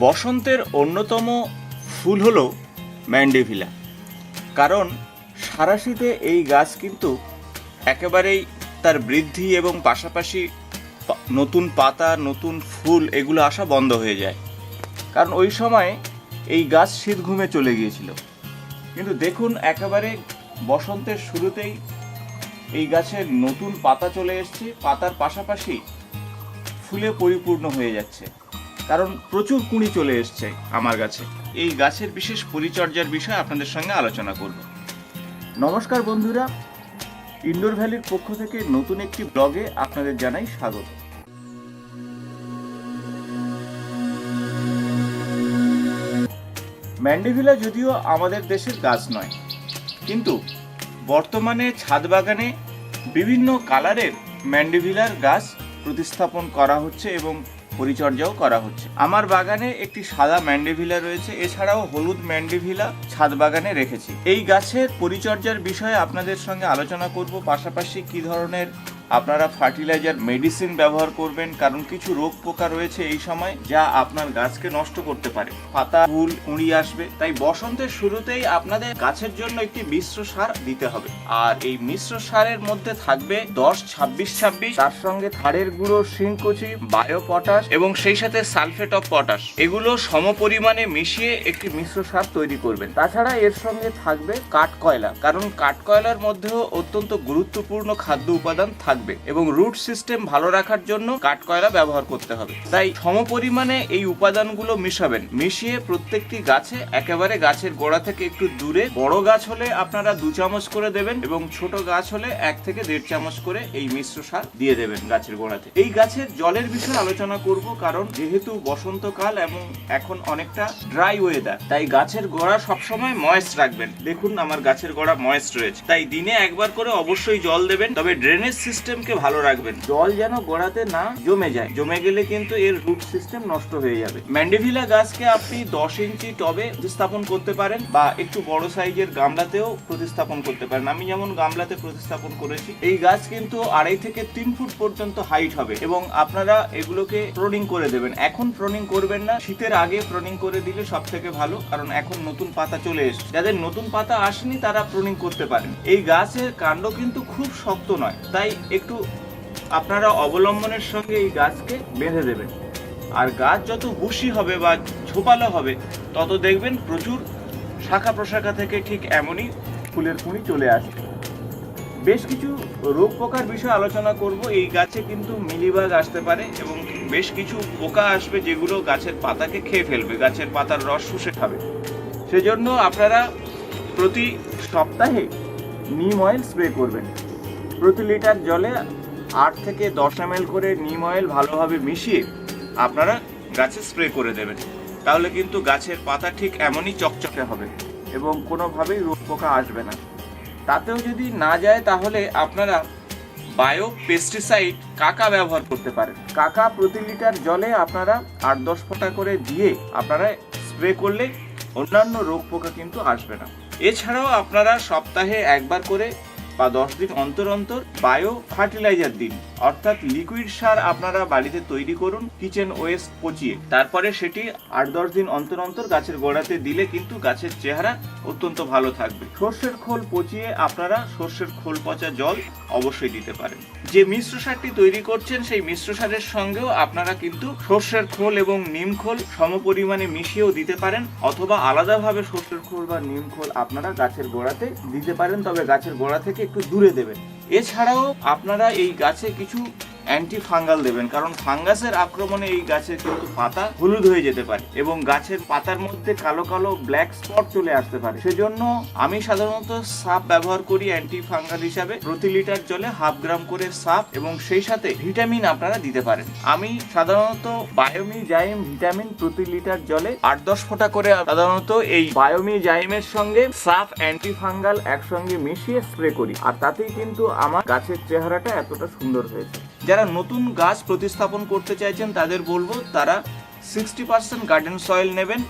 বসন্তের অন্যতম ফুল হলো ম্যান্ডেভিলা। কারণ সারা শীতে এই গাছ কিন্তু একেবারেই তার বৃদ্ধি এবং পাশাপাশি নতুন পাতা নতুন ফুল এগুলো আসা বন্ধ হয়ে যায়, কারণ ওই সময় এই গাছ শীত ঘুমে চলে গিয়েছিল। কিন্তু দেখুন একেবারে বসন্তের শুরুতেই এই গাছের নতুন পাতা চলে এসছে, পাতার পাশাপাশি ফুলে পরিপূর্ণ হয়ে যাচ্ছে, কারণ প্রচুর কুঁড়ি চলে এসছে আমার গাছে। এই গাছের বিশেষ পরিচর্যার বিষয়ে আপনাদের সঙ্গে আলোচনা করব। নমস্কার বন্ধুরা, ইনডোর ভ্যালির পক্ষ থেকে নতুন একটি ব্লগে আপনাদের জানাই স্বাগত। ম্যান্ডেভিলা যদিও আমাদের দেশের গাছ নয়, কিন্তু বর্তমানে ছাদ বাগানে বিভিন্ন কালারের ম্যান্ডেভিলার গাছ প্রতিস্থাপন করা হচ্ছে এবং পরিচর্যাও করা হচ্ছে। আমার বাগানে একটি সাদা ম্যান্ডেভিলা রয়েছে, এছাড়াও হলুদ ম্যান্ডেভিলা ছাদ বাগানে রেখেছি। এই গাছের পরিচর্যার বিষয়ে আপনাদের সঙ্গে আলোচনা করব, পাশাপাশি কি ধরনের আপনারা ফার্টিলাইজার মেডিসিন ব্যবহার করবেন, কারণ কিছু রোগ পোকা রয়েছে এই সময় যা আপনার গাছকে নষ্ট করতে পারে, পাতা ফুল কুঁড়ি আসবে। তাই বসন্তের শুরুতেই আপনাদের গাছের জন্য একটি মিশ্র সার দিতে হবে। আর এই মিশ্র সারের মধ্যে থাকবে 10-26-26, তার সঙ্গে ধানের গুঁড়ো, শিংকুচি, বায়ো পটাশ এবং সেই সাথে সালফেট অফ পটাশ, এগুলো সম পরিমাণে মিশিয়ে একটি মিশ্র সার তৈরি করবেন। তাছাড়া এর সঙ্গে থাকবে কাঠকয়লা, কারণ কাঠকয়লার মধ্যেও অত্যন্ত গুরুত্বপূর্ণ খাদ্য উপাদান থাকবে এবং রুট সিস্টেম ভালো রাখার জন্য কাঠকয়লা ব্যবহার করতে হবে। তাই সমপরিমাণে এই উপাদানগুলো মিশাবেন, মিশিয়ে প্রত্যেকটি গাছে একেবারে গাছের গোড়া থেকে একটু দূরে, বড় গাছ হলে আপনারা 2 চামচ করে দেবেন এবং ছোট গাছ হলে 1 থেকে 1.5 চামচ করে এই মিশ্র সার দিয়ে দেবেন গাছের গোড়াতে। এই গাছের জলের বিষয়ে আলোচনা করব, কারণ যেহেতু বসন্তকাল এবং এখন অনেকটা ড্রাই ওয়েদার, তাই গাছের গোড়া সবসময় ময়েস্ট রাখবেন। দেখুন আমার গাছের গোড়া ময়েস্ট রয়েছে, তাই দিনে একবার করে অবশ্যই জল দেবেন, তবে ড্রেনেজ সিস্টেমকে ভালো রাখবেন, জল যেন গোড়াতে না জমে যায়। জমে গেলে কিন্তু এর রুট সিস্টেম নষ্ট হয়ে যাবে। ম্যান্ডেভিলা গাছকে আপনি 10 ইঞ্চি টবে প্রতিস্থাপন করতে পারেন বা একটু বড় সাইজের গামলাতেও প্রতিস্থাপন করতে পারেন। আমি যেমন গামলাতে প্রতিস্থাপন করেছি। এই গাছ কিন্তু 2.5 থেকে 3 ফুট পর্যন্ত হাইট হবে এবং আপনারা এগুলোকে প্রনিং করে দেবেন। এখন প্রনিং করবেন না, শীতের আগে প্রনিং করে দিলে সব থেকে ভালো, কারণ এখন নতুন পাতা চলে এসেছে। যাদের নতুন পাতা আসেনি তারা প্রনিং করতে পারেন। এই গাছের কাণ্ড কিন্তু খুব শক্ত নয়, তাই একটু আপনারা অবলম্বনের সঙ্গে এই গাছকে বেঁধে দেবেন। আর গাছ যত বুশি হবে বা ঝোপালো হবে, তত দেখবেন প্রচুর শাখা প্রশাখা থেকে ঠিক এমনই ফুলের কুঁড়ি চলে আসবে। বেশ কিছু রোগ পোকার বিষয়ে আলোচনা করব। এই গাছে কিন্তু মিলিবাগ আসতে পারে এবং বেশ কিছু পোকা আসবে যেগুলো গাছের পাতাকে খেয়ে ফেলবে, গাছের পাতার রস শুষে খাবে। সেজন্য আপনারা প্রতি সপ্তাহে নিম অয়েল স্প্রে করবেন। প্রতি লিটার জলে 8 থেকে 10 ml করে নিম অয়েল ভালোভাবে মিশিয়ে আপনারা গাছে স্প্রে করে দেবেন। তাহলে কিন্তু গাছের পাতা ঠিক এমনই চকচকে হবে এবং কোনোভাবেই রোগ পোকা আসবে না। তাতেও যদি না যায় তাহলে আপনারা বায়ো পেস্টিসাইড কাকা ব্যবহার করতে পারেন। কাকা প্রতি লিটার জলে আপনারা 8-10 ফোঁটা করে দিয়ে আপনারা স্প্রে করলে অন্যান্য রোগ পোকা কিন্তু আসবে না। এছাড়াও আপনারা সপ্তাহে একবার করে বা 10 দিন অন্তর অন্তর বায়ো ফার্টিলাইজার দিন, অর্থাৎ লিকুইড সার আপনারা বাড়িতে তৈরি করুন কিচেন ওয়েস্ট পচিয়ে, তারপরে সেটি 8-10 দিন অন্তর অন্তর গাছের গোড়াতে দিলে কিন্তু গাছের চেহারা অত্যন্ত ভালো থাকবে। সর্ষের খোল পচিয়ে আপনারা সর্ষের খোল পচা জল অবশ্যই দিতে পারেন। যে মিশ্র সারটি তৈরি করছেন সেই মিশ্র সারের সঙ্গেও আপনারা কিন্তু সর্ষের খোল এবং নিম খোল সমপরিমাণে মিশিয়েও দিতে পারেন, অথবা আলাদাভাবে সর্ষের খোল বা নিম খোল আপনারা গাছের গোড়াতে দিতে পারেন, তবে গাছের গোড়া থেকে একটু দূরে দেবেন। এছাড়াও আপনারা এই গাছে কিছু অ্যান্টি ফাঙ্গাল দেবেন, কারণ ফাঙ্গাসের আক্রমণে এই গাছের কিন্তু পাতা হলুদ হয়ে যেতে পারে এবং গাছের পাতার মধ্যে কালো কালো ব্ল্যাক স্পট চলে আসতে পারে। সেজন্য আমি সাধারণত সাপ ব্যবহার করি অ্যান্টি ফাঙ্গাল হিসাবে। প্রতি লিটার জলে 1/2 গ্রাম করে সাপ এবং সেই সাথে ভিটামিন আপনারা দিতে পারেন। আমি সাধারণত বায়োমি জাইম ভিটামিন প্রতি লিটার জলে 8-10 ফোঁটা করে সাধারণত এই বায়োমি জাইমের সঙ্গে সাপ অ্যান্টি ফাঙ্গাল একসঙ্গে মিশিয়ে স্প্রে করি, আর তাতেই কিন্তু আমার গাছের চেহারাটা এতটা সুন্দর হয়েছে। যারা নতুন গাছ প্রতিস্থাপন করতে চাইছেন তাদের বলবো তারা 60% গার্ডেন সয়েল নেবেন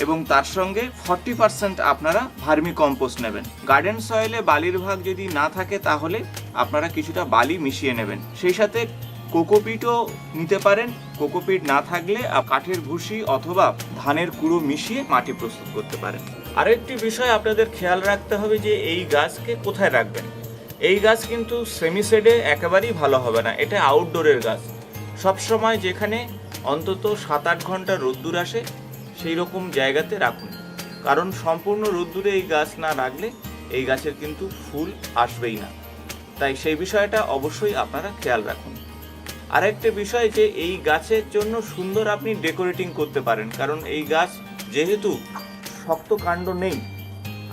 এবং তার সঙ্গে 40% আপনারা ভার্মি কম্পোস্ট নেবেন। গার্ডেন সয়েলে বালির ভাগ যদি না থাকে তাহলে আপনারা কিছুটা বালি মিশিয়ে নেবেন। সেই সাথে কোকোপিটও নিতে পারেন। কোকোপিট না থাকলে কাঠের ভুসি অথবা ধানের কুড়ো মিশিয়ে মাটি প্রস্তুত করতে পারেন। আরেকটি বিষয় আপনাদের খেয়াল রাখতে হবে যে এই গাছকে কোথায় রাখবেন। এই গাছ কিন্তু সেমি শেডে একেবারেই ভালো হবে না, এটা আউটডোরের গাছ। সবসময় যেখানে অন্তত 7-8 ঘন্টা রোদ্দুর আসে সেই রকম জায়গাতে রাখুন, কারণ সম্পূর্ণ রোদ্দুরে এই গাছ না রাখলে এই গাছের কিন্তু ফুল আসবেই না। তাই সেই বিষয়টা অবশ্যই আপনারা খেয়াল রাখুন। আরেকটা বিষয় যে এই গাছের জন্য সুন্দর আপনি ডেকোরেটিং করতে পারেন, কারণ এই গাছ যেহেতু শক্ত কাণ্ড নেই,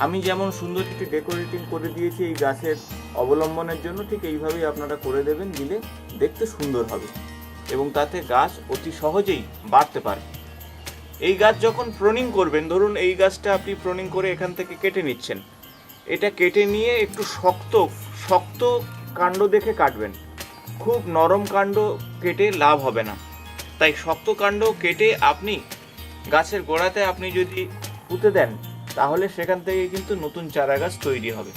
আমি যেমন সুন্দর একটি ডেকোরেটিং করে দিয়েছি এই গাছের অবলম্বনের জন্য, ঠিক এইভাবেই আপনারা করে দেবেন, দিলে দেখতে সুন্দর হবে এবং তাতে গাছ অতি সহজেই বাড়তে পারে। এই গাছ যখন প্রনিং করবেন, ধরুন এই গাছটা আপনি প্রনিং করে এখান থেকে কেটে নিচ্ছেন, এটা কেটে নিয়ে একটু শক্ত কাণ্ড দেখে কাটবেন, খুব নরম কাণ্ড কেটে লাভ হবে না। তাই শক্ত কাণ্ড কেটে আপনি গাছের গোড়াতে আপনি যদি পুঁতে দেন তাহলে সেখান থেকে কিন্তু নতুন চারা গাছ তৈরি হবে।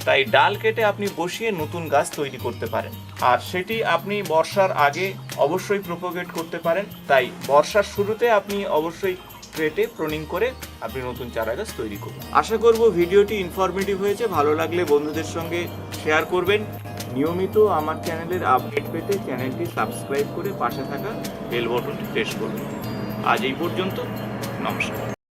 তাই ডাল কেটে আপনি বসিয়ে নতুন গাছ তৈরি করতে পারেন, আর সেটি আপনি বর্ষার আগে অবশ্যই প্রোপোগেট করতে পারেন। তাই বর্ষার শুরুতে আপনি অবশ্যই কেটে প্রনিং করে আপনি নতুন চারা গাছ তৈরি করুন। আশা করব ভিডিওটি ইনফরমেটিভ হয়েছে, ভালো লাগলে বন্ধুদের সঙ্গে শেয়ার করবেন। নিয়মিত আমার চ্যানেলের আপডেট পেতে চ্যানেলটি সাবস্ক্রাইব করে পাশে থাকা বেল বটনটি প্রেস করুন। আজ এই পর্যন্ত, নমস্কার।